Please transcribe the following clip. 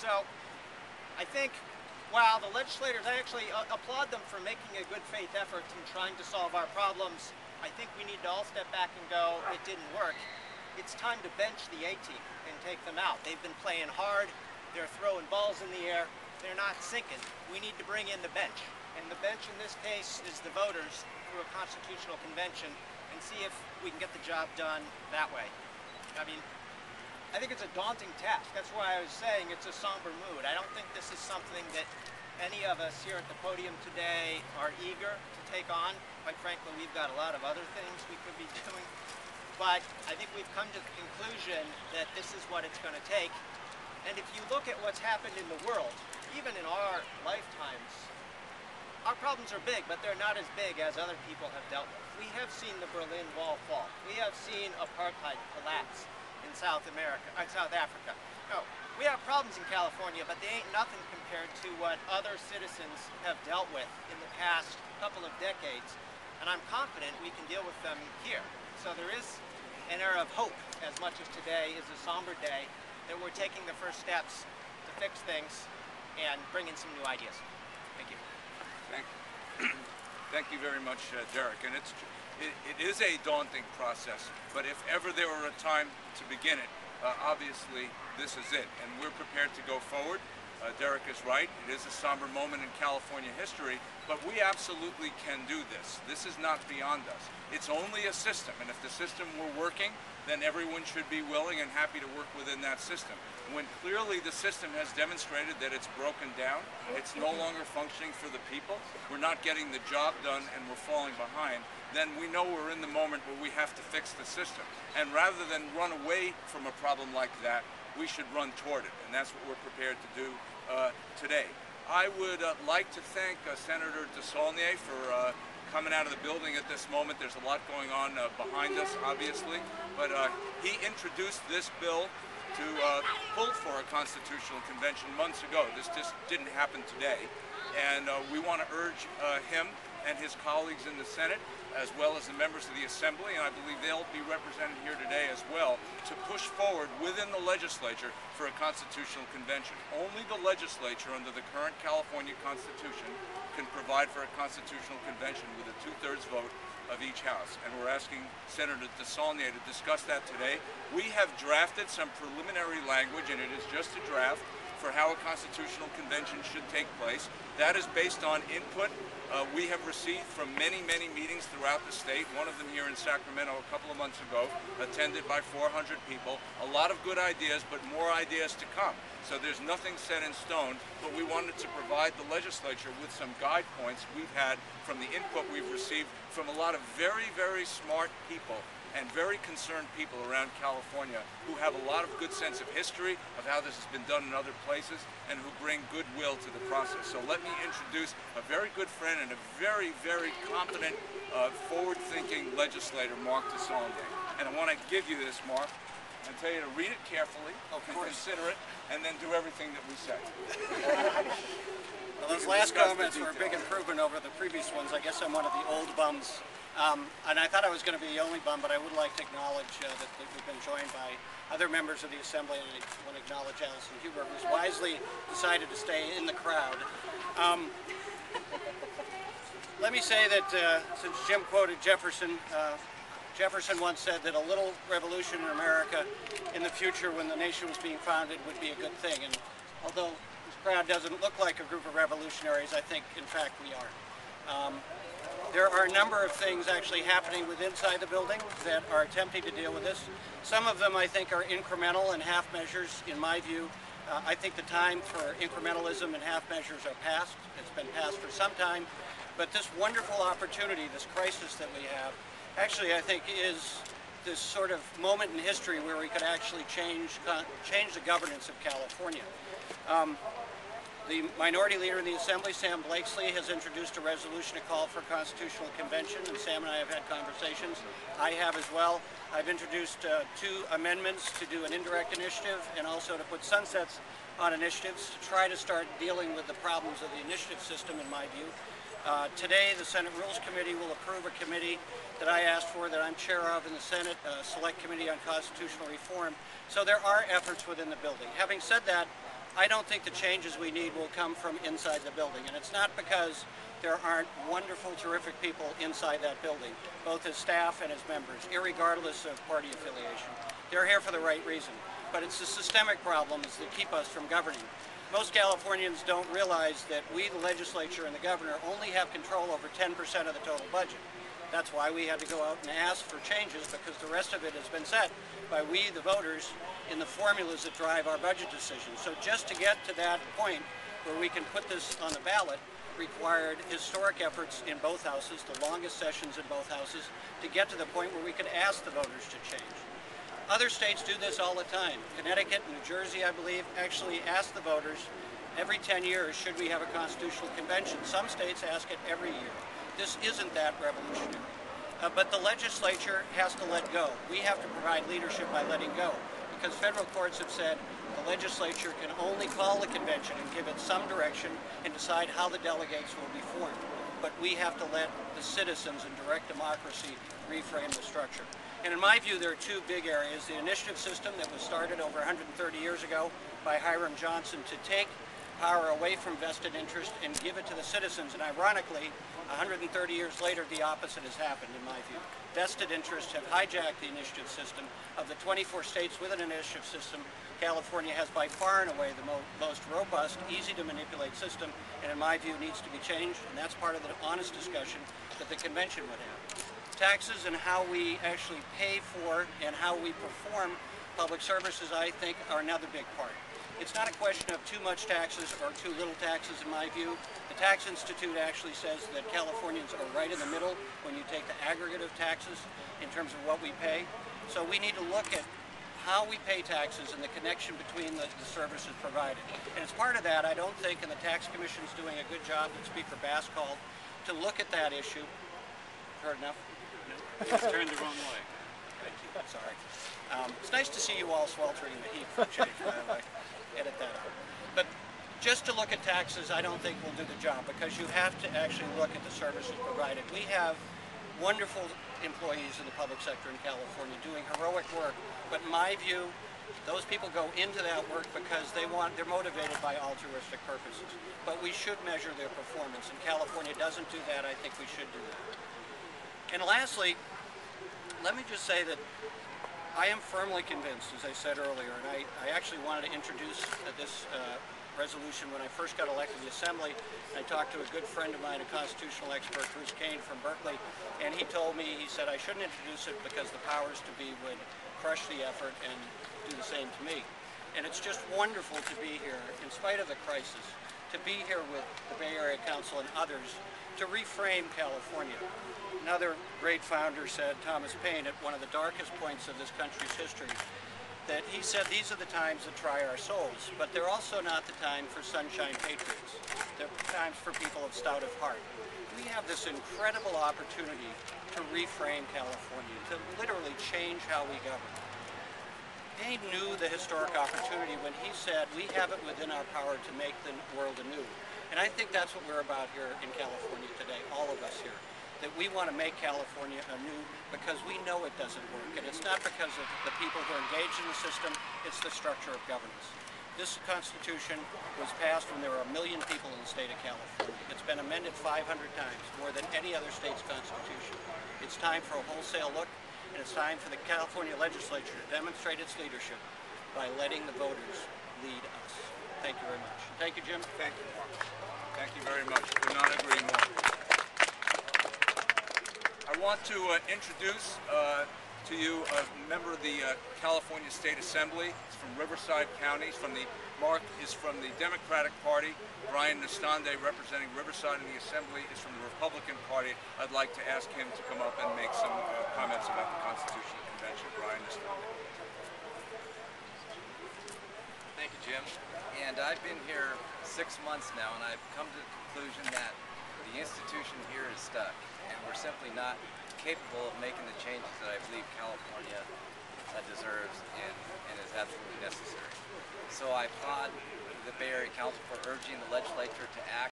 So I think while the legislators, I actually applaud them for making a good faith effort in trying to solve our problems, I think we need to all step back and go, it didn't work. It's time to bench the A-team and take them out. They've been playing hard. They're throwing balls in the air. They're not sinking. We need to bring in the bench. And the bench in this case is the voters through a constitutional convention, and see if we can get the job done that way. I mean, I think it's a daunting task. That's why I was saying it's a somber mood. I don't think this is something that any of us here at the podium today are eager to take on. Quite frankly, we've got a lot of other things we could be doing. But I think we've come to the conclusion that this is what it's going to take. And if you look at what's happened in the world, even in our lifetimes, our problems are big, but they're not as big as other people have dealt with. We have seen the Berlin Wall fall. We have seen apartheid collapse in South Africa. No, we have problems in California, but they ain't nothing compared to what other citizens have dealt with in the past couple of decades. And I'm confident we can deal with them here. So there is an era of hope, as much as today is a somber day, that we're taking the first steps to fix things and bring in some new ideas. Thank you. Thank you very much, Derek. And it is a daunting process, but if ever there were a time to begin it, obviously this is it, and we're prepared to go forward. Derek is right. It is a somber moment in California history, but we absolutely can do this. This is not beyond us. It's only a system, and if the system were working, then everyone should be willing and happy to work within that system. When clearly the system has demonstrated that it's broken down, it's no longer functioning for the people, we're not getting the job done, and we're falling behind, then we know we're in the moment where we have to fix the system. And rather than run away from a problem like that, we should run toward it, and that's what we're prepared to do today. I would like to thank Senator DeSaulnier for coming out of the building at this moment. There's a lot going on behind us, obviously, but he introduced this bill to pull for a constitutional convention months ago. This just didn't happen today, and we want to urge him and his colleagues in the Senate, as well as the members of the Assembly, and I believe they'll be represented here today as well, to push forward within the legislature for a constitutional convention. Only the legislature under the current California Constitution can provide for a constitutional convention with a 2/3 vote of each house, and we're asking Senator DeSaulnier to discuss that today. We have drafted some preliminary language, and it is just a draft, for how a constitutional convention should take place. That is based on input we have received from many, many meetings throughout the state. One of them here in Sacramento a couple of months ago, attended by 400 people. A lot of good ideas, but more ideas to come. So there's nothing set in stone, but we wanted to provide the legislature with some guide points we've had from the input we've received from a lot of very, very smart people and very concerned people around California who have a lot of good sense of history, of how this has been done in other places, and who bring goodwill to the process. So let me introduce a very good friend and a very, very competent, forward-thinking legislator, Mark DeSaulnier. And I want to give you this, Mark, and tell you to read it carefully, consider it, and then do everything that we say. Well, those last comments were a big improvement over the previous ones. I guess I'm one of the old bums. And I thought I was going to be the only bum, but I would like to acknowledge that we've been joined by other members of the Assembly, and I want to acknowledge Allison Huber, who's wisely decided to stay in the crowd. Let me say that since Jim quoted Jefferson, Jefferson once said that a little revolution in America in the future when the nation was being founded would be a good thing. And although this crowd doesn't look like a group of revolutionaries, I think, in fact, we are. There are a number of things actually happening within inside the building that are attempting to deal with this. Some of them I think are incremental and half measures in my view. I think the time for incrementalism and half measures are past. It's been past for some time. But this wonderful opportunity, this crisis that we have, actually I think is this sort of moment in history where we could actually change the governance of California. The minority leader in the Assembly, Sam Blakeslee, has introduced a resolution to call for a constitutional convention, and Sam and I have had conversations. I have as well. I've introduced 2 amendments to do an indirect initiative and also to put sunsets on initiatives to try to start dealing with the problems of the initiative system, in my view. Today, the Senate Rules Committee will approve a committee that I asked for, that I'm chair of in the Senate, Select Committee on Constitutional Reform. So there are efforts within the building. Having said that, I don't think the changes we need will come from inside the building. And it's not because there aren't wonderful, terrific people inside that building, both as staff and as members, irregardless of party affiliation. They're here for the right reason. But it's the systemic problems that keep us from governing. Most Californians don't realize that we, the legislature and the governor, only have control over 10% of the total budget. That's why we had to go out and ask for changes, because the rest of it has been set by we, the voters, in the formulas that drive our budget decisions. So just to get to that point where we can put this on the ballot required historic efforts in both houses, the longest sessions in both houses, to get to the point where we could ask the voters to change. Other states do this all the time. Connecticut and New Jersey, I believe, actually ask the voters every 10 years, should we have a constitutional convention? Some states ask it every year. This isn't that revolutionary. But the legislature has to let go. We have to provide leadership by letting go, because federal courts have said the legislature can only call the convention and give it some direction and decide how the delegates will be formed. But we have to let the citizens in direct democracy reframe the structure. And in my view, there are two big areas. The initiative system that was started over 130 years ago by Hiram Johnson to take power away from vested interest and give it to the citizens. And ironically, 130 years later, the opposite has happened, in my view. Vested interests have hijacked the initiative system. Of the 24 states with an initiative system, California has by far and away the most robust, easy to manipulate system, and in my view needs to be changed, and that's part of the honest discussion that the convention would have. Taxes and how we actually pay for and how we perform public services, I think, are another big part. It's not a question of too much taxes or too little taxes, in my view. The Tax Institute actually says that Californians are right in the middle when you take the aggregate of taxes in terms of what we pay. So we need to look at how we pay taxes and the connection between the services provided. And as part of that, I don't think, and the Tax Commission's doing a good job that Speaker Bass called, to look at that issue. Heard enough? It's turned the wrong way. Thank you. Sorry. It's nice to see you all sweltering in the heat for a change, by the way. Edit that out. But just to look at taxes, I don't think will do the job, because you have to actually look at the services provided. We have wonderful employees in the public sector in California doing heroic work, but in my view, those people go into that work because they're motivated by altruistic purposes. But we should measure their performance, and California doesn't do that. I think we should do that. And lastly, let me just say that I am firmly convinced, as I said earlier, and I actually wanted to introduce this resolution when I first got elected to the Assembly. I talked to a good friend of mine, a constitutional expert, Bruce Kane from Berkeley, and he told me, he said I shouldn't introduce it because the powers to be would crush the effort and do the same to me. And it's just wonderful to be here, in spite of the crisis, to be here with the Bay Area Council and others to reframe California. Another great founder said, Thomas Paine, at one of the darkest points of this country's history, that he said these are the times that try our souls, but they're also not the time for sunshine patriots. They're times for people of stout of heart. We have this incredible opportunity to reframe California, to literally change how we govern. Paine knew the historic opportunity when he said we have it within our power to make the world anew. And I think that's what we're about here in California today, all of us here. That we want to make California anew because we know it doesn't work. And it's not because of the people who are engaged in the system, it's the structure of governance. This Constitution was passed when there were 1 million people in the state of California. It's been amended 500 times, more than any other state's Constitution. It's time for a wholesale look, and it's time for the California legislature to demonstrate its leadership by letting the voters lead us. Thank you very much. Thank you, Jim. Thank you. Thank you very much. Could not agree more. I want to introduce to you a member of the California State Assembly. He's from Riverside County. Mark is from the Democratic Party. Brian Nestande, representing Riverside in the Assembly, is from the Republican Party. I'd like to ask him to come up and make some comments about the Constitutional Convention. Brian Nestande. Thank you, Jim. And I've been here 6 months now, and I've come to the conclusion that the institution here is stuck, and we're simply not capable of making the changes that I believe California deserves and is absolutely necessary. So I applaud the Bay Area Council for urging the legislature to act